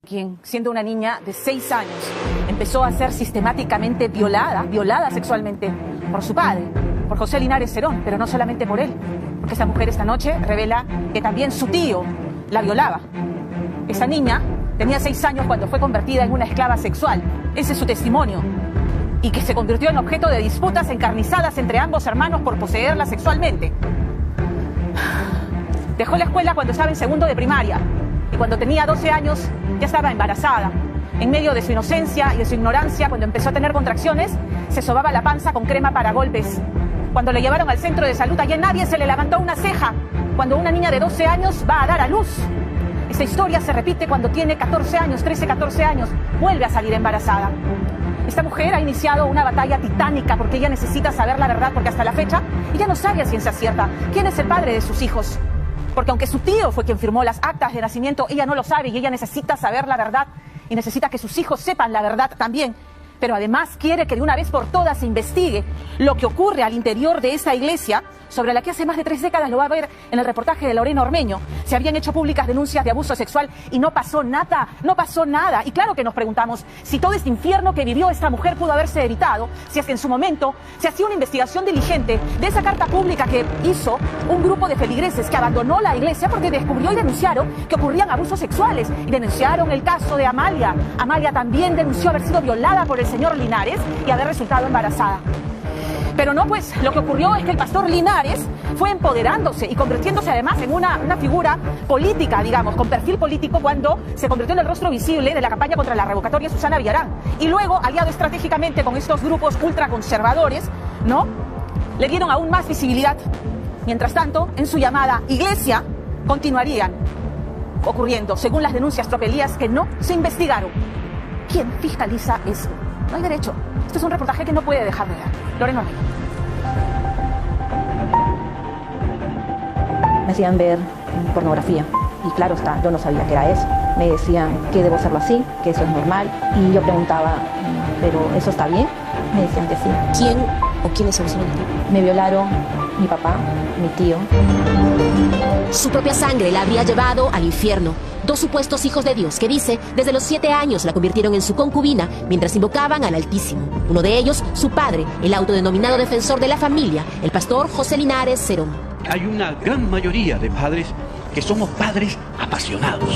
quien, siendo una niña de 6 años, empezó a ser sistemáticamente violada sexualmente por su padre, por José Linares Cerón, pero no solamente por él, porque esta mujer esta noche revela que también su tío la violaba. Esta niña tenía 6 años cuando fue convertida en una esclava sexual, ese es su testimonio, y que se convirtió en objeto de disputas encarnizadas entre ambos hermanos por poseerla sexualmente. Dejó la escuela cuando estaba en segundo de primaria, y cuando tenía 12 años ya estaba embarazada. En medio de su inocencia y de su ignorancia, cuando empezó a tener contracciones, se sobaba la panza con crema para golpes. Cuando le llevaron al centro de salud, allí a nadie se le levantó una ceja. Cuando una niña de 12 años va a dar a luz. Esta historia se repite cuando tiene 14 años, 13, 14 años, vuelve a salir embarazada. Esta mujer ha iniciado una batalla titánica porque ella necesita saber la verdad, porque hasta la fecha ella no sabe a ciencia cierta quién es el padre de sus hijos. Porque aunque su tío fue quien firmó las actas de nacimiento, ella no lo sabe y ella necesita saber la verdad y necesita que sus hijos sepan la verdad también. Pero además quiere que de una vez por todas se investigue lo que ocurre al interior de esta iglesia, sobre la que hace más de 3 décadas, lo va a ver en el reportaje de Lorena Ormeño, se habían hecho públicas denuncias de abuso sexual y no pasó nada, no pasó nada. Y claro que nos preguntamos si todo este infierno que vivió esta mujer pudo haberse evitado, si es que en su momento se hacía una investigación diligente de esa carta pública que hizo un grupo de feligreses que abandonó la iglesia porque descubrió y denunciaron que ocurrían abusos sexuales y denunciaron el caso de Amalia. Amalia también denunció haber sido violada por el señor Linares y haber resultado embarazada. Pero no, pues lo que ocurrió es que el pastor Linares fue empoderándose y convirtiéndose además en una figura política, digamos, con perfil político, cuando se convirtió en el rostro visible de la campaña contra la revocatoria Susana Villarán. Y luego, aliado estratégicamente con estos grupos ultraconservadores, ¿no?, le dieron aún más visibilidad. Mientras tanto, en su llamada iglesia, continuarían ocurriendo, según las denuncias, tropelías que no se investigaron. ¿Quién fiscaliza eso? No hay derecho. Este es un reportaje que no puede dejar de ver. Lorena Ormeño. Me hacían ver pornografía y claro está, yo no sabía qué era eso. Me decían que debo hacerlo así, que eso es normal, y yo preguntaba, ¿pero eso está bien? Me decían que sí. ¿Quién o quiénes abusaron de ti? Me violaron mi papá, mi tío. Su propia sangre la habría llevado al infierno. 2 supuestos hijos de Dios que, dice, desde los 7 años la convirtieron en su concubina mientras invocaban al Altísimo. Uno de ellos, su padre, el autodenominado defensor de la familia, el pastor José Linares Cerón. Hay una gran mayoría de padres que somos padres apasionados.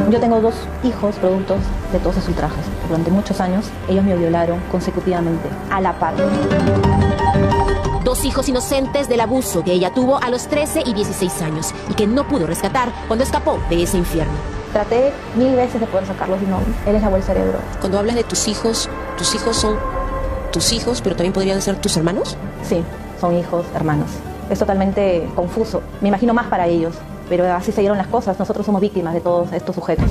Yo tengo 2 hijos productos de todos esos ultrajes. Durante muchos años ellos me violaron consecutivamente, a la par. 2 hijos inocentes del abuso que ella tuvo a los 13 y 16 años y que no pudo rescatar cuando escapó de ese infierno. Traté 1000 veces de poder sacarlos y no, él les lavó el cerebro. Cuando hablas de tus hijos son tus hijos, pero también podrían ser tus hermanos. Sí, son hijos, hermanos. Es totalmente confuso. Me imagino más para ellos, pero así se dieron las cosas. Nosotros somos víctimas de todos estos sujetos.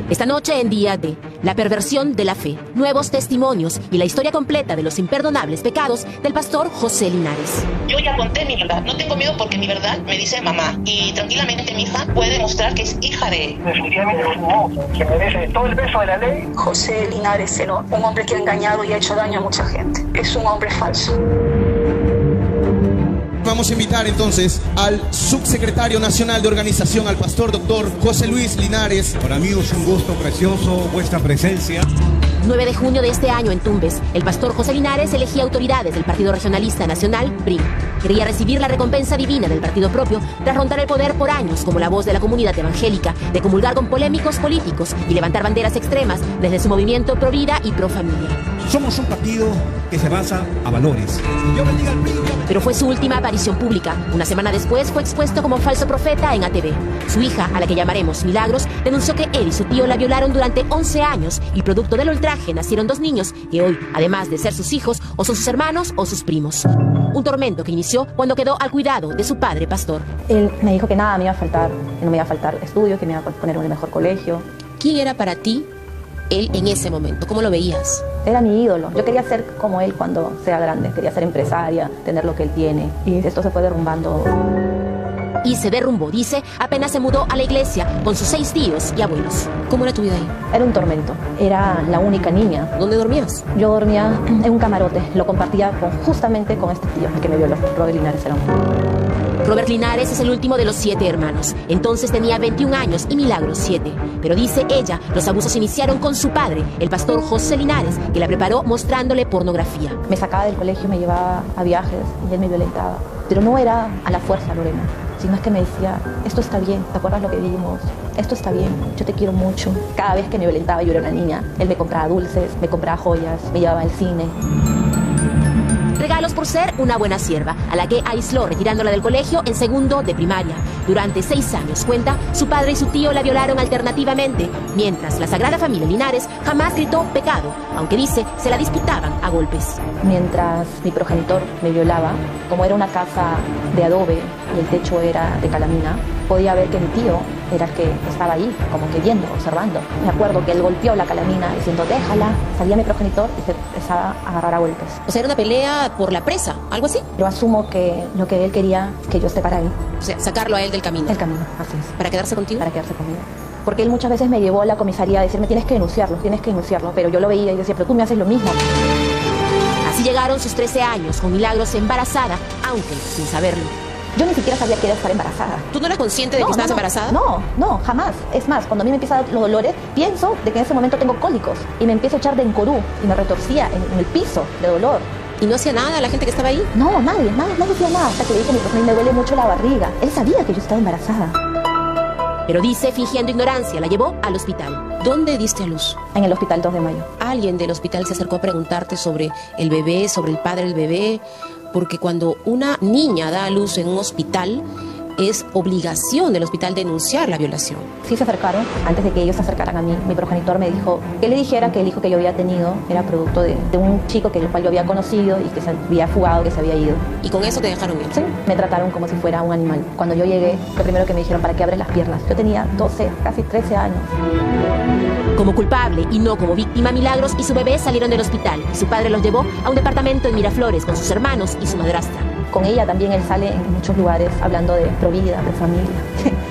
Esta noche en Día D, la perversión de la fe, nuevos testimonios y la historia completa de los imperdonables pecados del pastor José Linares. Yo ya conté mi verdad, no tengo miedo porque mi verdad me dice mamá y tranquilamente mi hija puede demostrar que es hija de él. Definitivamente es un monstruo que merece todo el peso de la ley. José Linares Cerón, un hombre que ha engañado y ha hecho daño a mucha gente. Es un hombre falso. Vamos a invitar entonces al subsecretario nacional de organización, al pastor doctor José Luis Linares. Para mí es un gusto precioso vuestra presencia. 9 de junio de este año en Tumbes, el pastor José Linares elegía autoridades del Partido Regionalista Nacional, PRIN. Quería recibir la recompensa divina del partido propio tras rondar el poder por años como la voz de la comunidad evangélica, de comulgar con polémicos políticos y levantar banderas extremas desde su movimiento pro vida y pro familia. Somos un partido que se basa a valores. Pero fue su última aparición pública. Una semana después fue expuesto como falso profeta en ATV. Su hija, a la que llamaremos Milagros, denunció que él y su tío la violaron durante 11 años y producto del ultraje nacieron 2 niños que hoy, además de ser sus hijos, o son sus hermanos o sus primos. Un tormento que inició cuando quedó al cuidado de su padre pastor. Él me dijo que nada me iba a faltar, que no me iba a faltar estudio, que me iba a poner en el mejor colegio. ¿Quién era para ti él en ese momento? ¿Cómo lo veías? Era mi ídolo. Yo quería ser como él cuando sea grande. Quería ser empresaria, tener lo que él tiene. Y esto se fue derrumbando. Y se derrumbó, dice, apenas se mudó a la iglesia con sus 6 tíos y abuelos. ¿Cómo era tu vida ahí? Era un tormento. Era la única niña. ¿Dónde dormías? Yo dormía en un camarote. Lo compartía justamente con este tío, el que me violó, Robert Linares Cerón. Robert Linares es el último de los 7 hermanos. Entonces tenía 21 años y Milagros 7. Pero dice ella, los abusos iniciaron con su padre, el pastor José Linares, que la preparó mostrándole pornografía. Me sacaba del colegio, me llevaba a viajes y él me violentaba. Pero no era a la fuerza, Lorena, sino es que me decía, esto está bien, ¿te acuerdas lo que vivimos? Esto está bien, yo te quiero mucho. Cada vez que me violentaba, yo era una niña. Él me compraba dulces, me compraba joyas, me llevaba al cine. Regalos por ser una buena sierva, a la que aisló retirándola del colegio en segundo de primaria. Durante 6 años, cuenta, su padre y su tío la violaron alternativamente, mientras la Sagrada Familia Linares jamás gritó pecado, aunque dice se la disputaban a golpes. Mientras mi progenitor me violaba, como era una casa de adobe y el techo era de calamina, podía ver que mi tío era el que estaba ahí, como que viendo, observando. Me acuerdo que él golpeó la calamina diciendo, déjala. Salía mi progenitor y se empezaba a agarrar a golpes. O sea, era una pelea por la presa, algo así. Yo asumo que lo que él quería que yo esté para él. O sea, sacarlo a él del camino. El camino, así es. ¿Para quedarse contigo? Para quedarse conmigo. Porque él muchas veces me llevó a la comisaría a decirme, tienes que denunciarlo. Pero yo lo veía y decía, pero tú me haces lo mismo. Así llegaron sus 13 años, con Milagros embarazada, aunque sin saberlo. Yo ni siquiera sabía que era estar embarazada. ¿Tú no eras consciente de que estabas embarazada? No, jamás. Es más, cuando a mí me empiezan los dolores, pienso de que en ese momento tengo cólicos y me empiezo a echar de encorú y me retorcía en el piso de dolor. ¿Y no hacía nada la gente que estaba ahí? No, nadie hacía nada. Hasta que le dije a mi profesor, me duele mucho la barriga. Él sabía que yo estaba embarazada. Pero dice, fingiendo ignorancia, la llevó al hospital. ¿Dónde diste a luz? En el hospital 2 de mayo. ¿Alguien del hospital se acercó a preguntarte sobre el bebé, sobre el padre del bebé? Porque cuando una niña da a luz en un hospital, es obligación del hospital denunciar la violación. Sí se acercaron, antes de que ellos se acercaran a mí. Mi progenitor me dijo que le dijera que el hijo que yo había tenido era producto de un chico el cual yo había conocido y que se había fugado, que se había ido. ¿Y con eso te dejaron ir? Sí, me trataron como si fuera un animal. Cuando yo llegué, lo primero que me dijeron, ¿para qué abres las piernas? Yo tenía 12, casi 13 años. Como culpable y no como víctima, Milagros y su bebé salieron del hospital y su padre los llevó a un departamento en Miraflores con sus hermanos y su madrastra. Con ella también él sale en muchos lugares hablando de provida, de familia.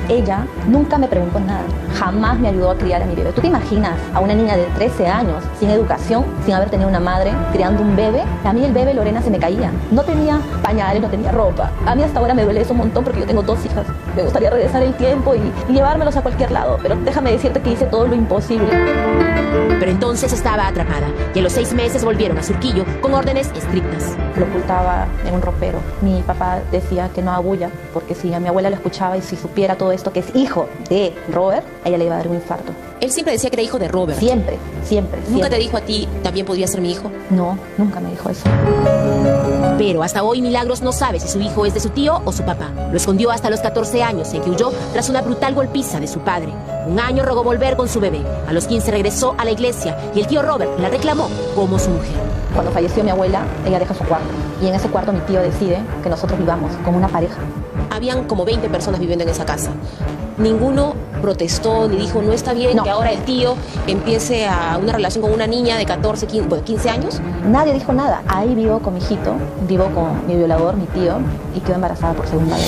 Ella nunca me preguntó nada, jamás me ayudó a criar a mi bebé. ¿Tú te imaginas a una niña de 13 años, sin educación, sin haber tenido una madre, criando un bebé? A mí el bebé, Lorena, se me caía. No tenía pañales, no tenía ropa. A mí hasta ahora me duele eso un montón porque yo tengo 2 hijas. Me gustaría regresar el tiempo y llevármelos a cualquier lado, pero déjame decirte que hice todo lo imposible. Pero entonces estaba atrapada y a los 6 meses volvieron a Surquillo con órdenes estrictas. Lo ocultaba en un ropero. Mi papá decía que no haga bulla, porque si a mi abuela lo escuchaba y si supiera todo esto, que es hijo de Robert, a ella le iba a dar un infarto. Él siempre decía que era hijo de Robert. Siempre. ¿Nunca te dijo a ti, también podía ser mi hijo? No, nunca me dijo eso. Pero hasta hoy Milagros no sabe si su hijo es de su tío o su papá. Lo escondió hasta los 14 años en que huyó tras una brutal golpiza de su padre. Un año rogó volver con su bebé. A los 15 regresó a la iglesia y el tío Robert la reclamó como su mujer. Cuando falleció mi abuela, ella deja su cuarto. Y en ese cuarto mi tío decide que nosotros vivamos como una pareja. Habían como 20 personas viviendo en esa casa. Ninguno protestó ni dijo, no está bien que ahora el tío empiece a una relación con una niña de 14, 15 años. Nadie dijo nada. Ahí vivo con mi hijito, vivo con mi violador, mi tío, y quedo embarazada por segunda vez.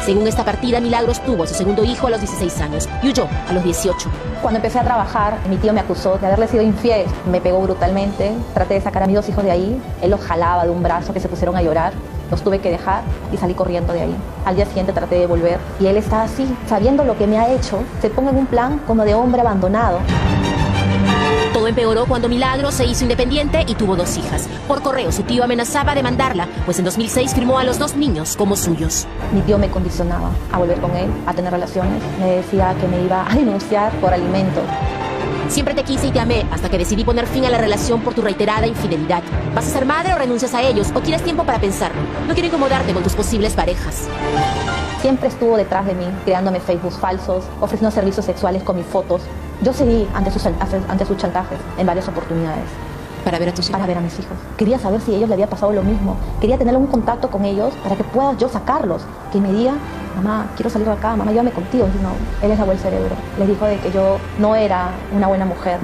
Según esta partida, Milagros tuvo a su segundo hijo a los 16 años y huyó a los 18. Cuando empecé a trabajar, mi tío me acusó de haberle sido infiel. Me pegó brutalmente, traté de sacar a mis 2 hijos de ahí. Él los jalaba de un brazo, que se pusieron a llorar. Los tuve que dejar y salí corriendo de ahí. Al día siguiente traté de volver y él está así, sabiendo lo que me ha hecho, se pone en un plan como de hombre abandonado. Todo empeoró cuando Milagros se hizo independiente y tuvo 2 hijas. Por correo, su tío amenazaba demandarla, pues en 2006 firmó a los 2 niños como suyos. Mi tío me condicionaba a volver con él, a tener relaciones. Me decía que me iba a denunciar por alimentos. Siempre te quise y te amé hasta que decidí poner fin a la relación por tu reiterada infidelidad. ¿Vas a ser madre o renuncias a ellos o tienes tiempo para pensarlo? No quiero incomodarte con tus posibles parejas. Siempre estuvo detrás de mí, creándome Facebook falsos, ofreciendo servicios sexuales con mis fotos. Yo cedí ante sus chantajes en varias oportunidades. ¿Para ver a tus hijos? Para ver a mis hijos. Quería saber si a ellos le había pasado lo mismo. Quería tener un contacto con ellos para que pueda yo sacarlos. Que me diga, mamá, quiero salir de acá, mamá, llévame contigo. Y no, él les lavó el cerebro. Les dijo de que yo no era una buena mujer.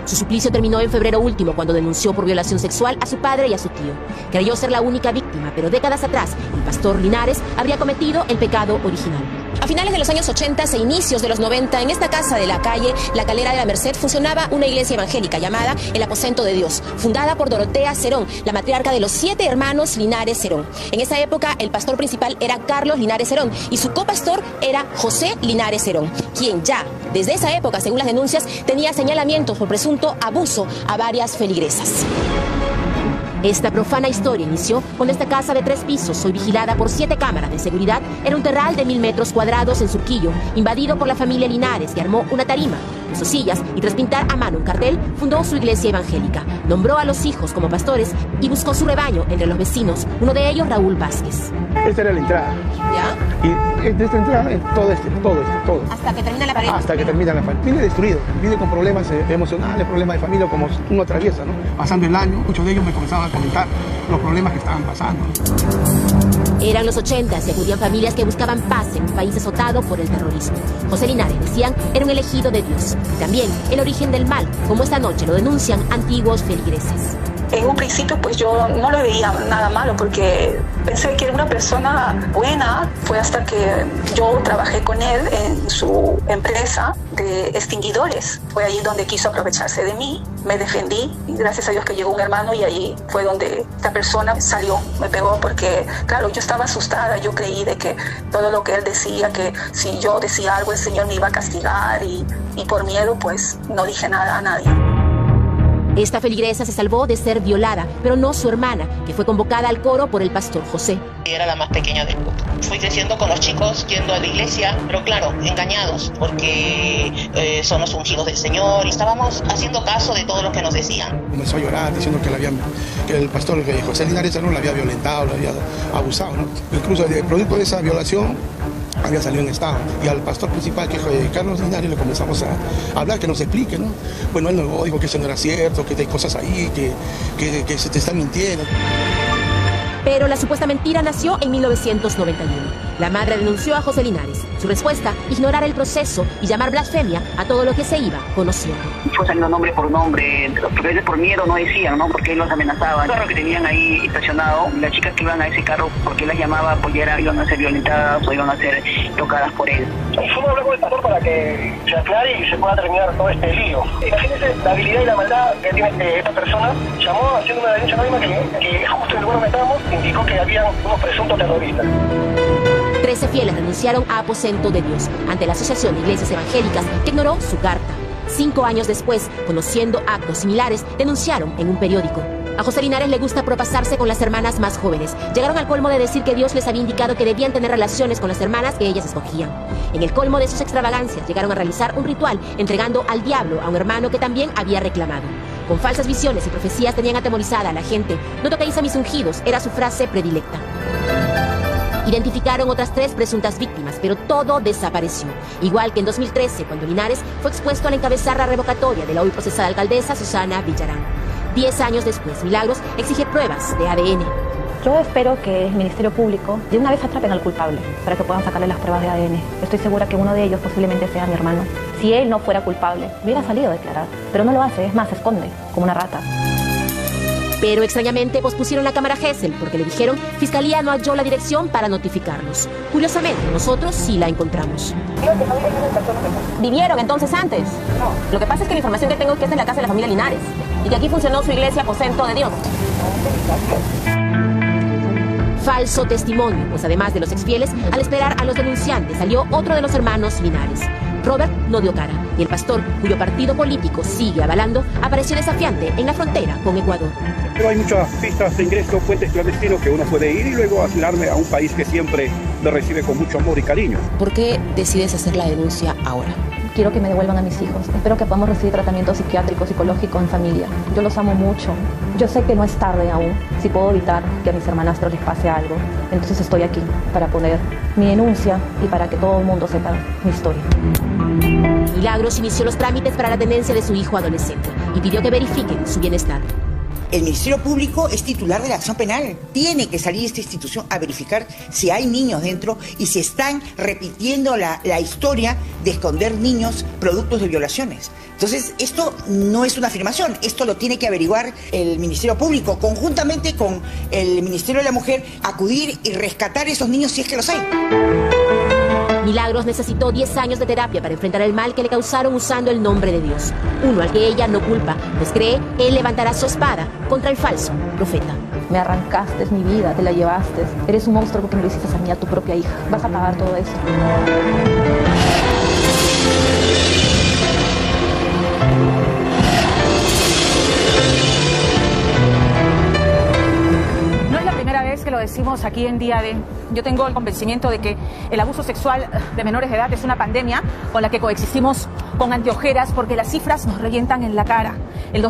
Su suplicio terminó en febrero último cuando denunció por violación sexual a su padre y a su tío. Creyó ser la única víctima, pero décadas atrás, el pastor Linares habría cometido el pecado original. A finales de los años 80 e inicios de los 90, en esta casa de la calle La Calera de la Merced funcionaba una iglesia evangélica llamada El Aposento de Dios, fundada por Dorotea Cerón, la matriarca de los 7 hermanos Linares Cerón. En esa época, el pastor principal era Carlos Linares Cerón y su copastor era José Linares Cerón, quien ya desde esa época, según las denuncias, tenía señalamientos por presunto abuso a varias feligresas. Esta profana historia inició cuando esta casa de 3 pisos, hoy vigilada por 7 cámaras de seguridad, era un terral de 1000 metros cuadrados en Surquillo, invadido por la familia Linares, que armó una tarima, puso sillas y tras pintar a mano un cartel, fundó su iglesia evangélica, nombró a los hijos como pastores y buscó su rebaño entre los vecinos, uno de ellos Raúl Vázquez. Esta era la entrada. ¿Ya? Y de esta entrada, todo. Hasta que termina la pared. Hasta que termina la pared. Viene destruido, viene con problemas emocionales, problemas de familia, como uno atraviesa, ¿no? Pasando el año, muchos de ellos me comenzaban a comentar los problemas que estaban pasando. Eran los 80 y acudían familias que buscaban paz en un país azotado por el terrorismo. José Linares, decían, era un elegido de Dios. También el origen del mal, como esta noche lo denuncian antiguos feligreses. En un principio pues yo no le veía nada malo porque pensé que era una persona buena. Fue hasta que yo trabajé con él en su empresa de extinguidores. Fue ahí donde quiso aprovecharse de mí, me defendí y gracias a Dios que llegó un hermano y ahí fue donde esta persona salió, me pegó porque claro, yo estaba asustada, yo creí de que todo lo que él decía, que si yo decía algo el Señor me iba a castigar y por miedo pues no dije nada a nadie. Esta feligresa se salvó de ser violada, pero no su hermana, que fue convocada al coro por el pastor José. Era la más pequeña del grupo. Fui creciendo con los chicos, yendo a la iglesia, pero claro, engañados, porque son los ungidos del Señor y estábamos haciendo caso de todo lo que nos decían. Comenzó a llorar diciendo que el pastor José Linares no la había violentado, la había abusado, ¿no? Incluso el producto de esa violación había salido en estado. Y al pastor principal, que es Carlos Linares, le comenzamos a hablar, que nos explique, ¿no? Bueno, él nos dijo que eso no era cierto, que hay cosas ahí, que se te están mintiendo. Pero la supuesta mentira nació en 1991. La madre denunció a José Linares. Su respuesta, ignorar el proceso y llamar blasfemia a todo lo que se iba conociendo. Fue saliendo nombre por nombre, porque ellos por miedo no decían, ¿no? Porque él los amenazaba. El carro que tenían ahí estacionado, las chicas que iban a ese carro, porque él las llamaba, pues ya iban a ser violentadas o iban a ser tocadas por él. Y fuimos a hablar con el pastor para que se aclare y se pueda terminar todo este lío. Imagínense la habilidad y la maldad que tiene esta persona. Llamó haciendo una denuncia anónima que justo en el lugar donde estábamos indicó que había unos presuntos terroristas. 13 fieles renunciaron a Aposento de Dios ante la Asociación de Iglesias Evangélicas, que ignoró su carta. 5 años después, conociendo actos similares, denunciaron en un periódico. A José Linares le gusta propasarse con las hermanas más jóvenes. Llegaron al colmo de decir que Dios les había indicado que debían tener relaciones con las hermanas que ellas escogían. En el colmo de sus extravagancias, llegaron a realizar un ritual entregando al diablo a un hermano que también había reclamado. Con falsas visiones y profecías tenían atemorizada a la gente. No toquéis a mis ungidos, era su frase predilecta. Identificaron otras 3 presuntas víctimas, pero todo desapareció. Igual que en 2013, cuando Linares fue expuesto al encabezar la revocatoria de la hoy procesada alcaldesa Susana Villarán. 10 años después, Milagros exige pruebas de ADN. Yo espero que el Ministerio Público de una vez atrapen al culpable para que puedan sacarle las pruebas de ADN. Estoy segura que uno de ellos posiblemente sea mi hermano. Si él no fuera culpable, hubiera salido a declarar. Pero no lo hace, es más, se esconde, como una rata. Pero extrañamente pospusieron la cámara Gesell porque le dijeron Fiscalía no halló la dirección para notificarnos. Curiosamente, nosotros sí la encontramos. ¿Vivieron entonces antes? No. Lo que pasa es que la información que tengo es que esta es la casa de la familia Linares y que aquí funcionó su iglesia Aposento de Dios. Falso testimonio, pues además de los exfieles, al esperar a los denunciantes salió otro de los hermanos Linares. Robert no dio cara y el pastor, cuyo partido político sigue avalando, apareció desafiante en la frontera con Ecuador. Pero hay muchas pistas de ingreso, puentes clandestinos que uno puede ir y luego asilarme a un país que siempre me recibe con mucho amor y cariño. ¿Por qué decides hacer la denuncia ahora? Quiero que me devuelvan a mis hijos. Espero que podamos recibir tratamiento psiquiátrico, psicológico en familia. Yo los amo mucho. Yo sé que no es tarde aún. Si puedo evitar que a mis hermanastros les pase algo, entonces estoy aquí para poner mi denuncia y para que todo el mundo sepa mi historia. Milagros inició los trámites para la tenencia de su hijo adolescente y pidió que verifiquen su bienestar. El Ministerio Público es titular de la acción penal. Tiene que salir esta institución a verificar si hay niños dentro y si están repitiendo la historia de esconder niños productos de violaciones. Entonces, esto no es una afirmación, esto lo tiene que averiguar el Ministerio Público, conjuntamente con el Ministerio de la Mujer, acudir y rescatar a esos niños si es que los hay. Milagros necesitó 10 años de terapia para enfrentar el mal que le causaron usando el nombre de Dios. Uno al que ella no culpa, pues cree Él levantará su espada contra el falso profeta. Me arrancaste mi vida, te la llevaste. Eres un monstruo porque me lo hiciste a mí, a tu propia hija. Vas a pagar todo eso. No es la primera vez que lo decimos aquí en Día D. Yo tengo el convencimiento de que el abuso sexual de menores de edad es una pandemia con la que coexistimos con anteojeras porque las cifras nos revientan en la cara. El